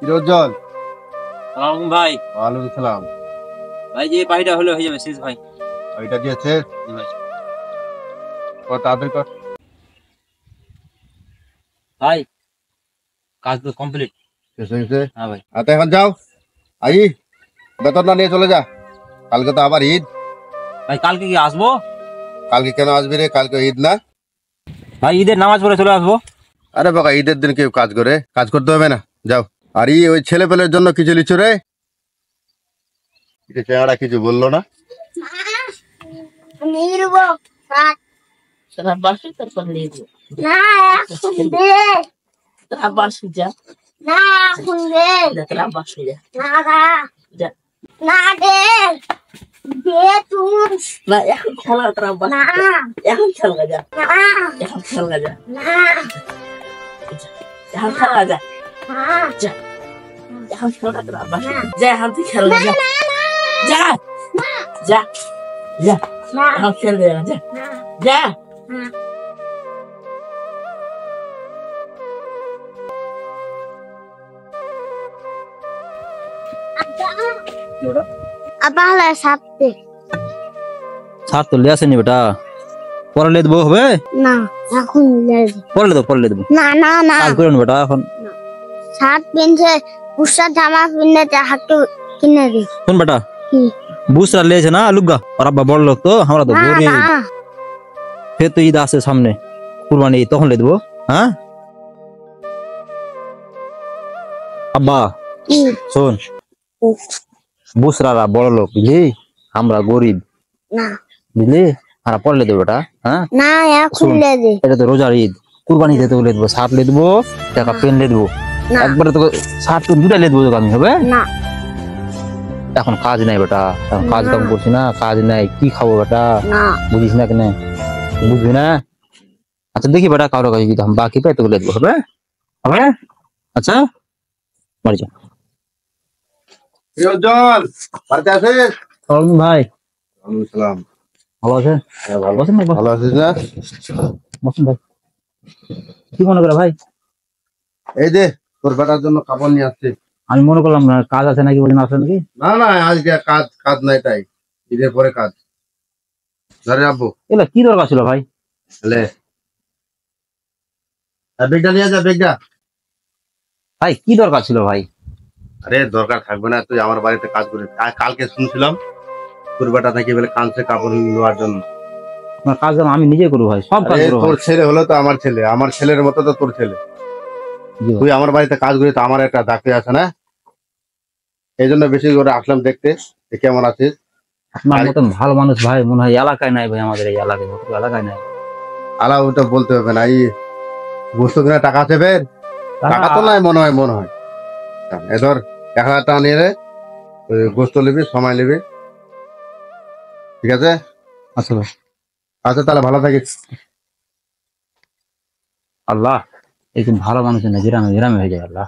রোজন সালাম ভাই। ওয়ালাইকুম সালাম। ভাই যে বাড়িটা হলে হয়ে যাবে শেষ ভাই। ওইটা দিয়েছে জি ভাই। তাড়াতাড়ি কর। ভাই কাজ তো কমপ্লিট। শেষ হয়ে গেছে? হ্যাঁ ভাই। আচ্ছা এখন যাও, আই বেতনটা নিয়ে চলে যা, কালকে তো আবার ঈদ। ভাই কালকে কি আসবো? কালকে কেন আসবি রে? কালকে ঈদ না? ভাই ঈদের নামাজ পড়ে চলে আসবো। আরে বাবা, ঈদের দিন কেউ কাজ করে? কাজ করতে হবে না, যাও। আর ওই ছেলে পেলের জন্য কিছু লিচু রে? চেহারা কিছু বললো না? এখন খেলা এখন খেলা যা এখন খেলা যা এখন খেলা যা এখন খেলা যা এখন তুই খেলা যা যা যা যা এখন খেলা যা যা সার তো লিয়ে আসেনি বেটা, পরে লিয়ে দেবো হবে না এখন পরে লিয়ে দেবো না না না কাজ করে বেটা এখন। শার্ট পিনছে পুষা জামা পিনলে হাতে কিনে দি শোন বেটা, বুসরা লিয়েছে না লুগা, और अब्बा बड़ लोग तो हमरा तो बोरी फिर तो ईद आसे सामने कुरबानी तখন ले देबो। हाँ अब्बा শোন, বুসরারা বড় লোক বুঝলি, আমরা গরিব না বুঝলি, আর পরে লে দেবো বেটা। হ্যাঁ না এখন লে দে এটা তো রোজার ঈদ, কুরবানি দিতে লে দেবো, শার্ট লে দেবো, টাকা পেন লে দেবো, না একবারে তোকে শার্ট পেন দুটা লে দেবো তোকে আমি, হবে? না এখন কাজ নাই বেটা, এখন কাজ কাম করছি না, কাজ নাই, কি খাবো বেটা, না বুঝিস না কেন, বুঝবি না? আচ্ছা দেখি বেটা কারো কাছে যদি हम বাকি পাই তোকে লে দেবো, হবে? হবে? আচ্ছা বাড়ি যা। রোজন বাড়িতে আছিস? সালাম ভাই। ওয়ালাইকুম সালাম। ভালো আছে? হ্যাঁ ভালো। বসেন না, ভালো আছিস না? বসেন ভাই। কি মনে করে ভাই? এই যে তোর বেটার জন্য কাপড় নিয়ে আসছি। আমি মনে করলাম না কাজ আছে নাকি, বলেন আসলে নাকি। না না, আজকে কাজ কাজ নাই, তাই ঈদের পরে কাজ। ধরে আব্বু এলা কি দরকার ছিল ভাই? লে বেগটা নিয়ে যা, বেগটা। ভাই কি দরকার ছিল ভাই? আরে দরকার থাকবে না, তুই আমার বাড়িতে কাজ করে কালকে শুনছিলাম তোর বেটা নাকি বলে কাঁদছে কাপড় নেওয়ার জন্য। আপনার কাজ কাম আমি নিজে করবো ভাই, সব কাজ আরে করবো তোর ভাই। ছেলে হলো তো আমার ছেলে, আমার ছেলের মতো তো তোর ছেলে। জি ভাই। তুই আমার বাড়িতে কাজ করে তো আমার একটা ডাকতে আছে না, এই জন্য বেশি করে আসলাম দেখতে যে কেমন আছিস। আপনার মতন ভালো মানুষ ভাই মনে হয় এলাকায় নাই ভাই, আমাদের এই এলাকায় এলাকায় নাই। আলা ওটা বলতে হবে না, এই বুঝতো কিনা টাকা আছে বের, টাকা তো নাই মনে হয় এ ধর 1000 টাকা নিয়ে রে, গোস্ত নিবি, সময় নিবি, ঠিক আছে? আচ্ছা ভাই। আচ্ছা তাহলে ভালো থাকিস। আল্লাহ একদম ভালো মানুষ না, গ্রামে গ্রামে হয়ে যায় আল্লাহ।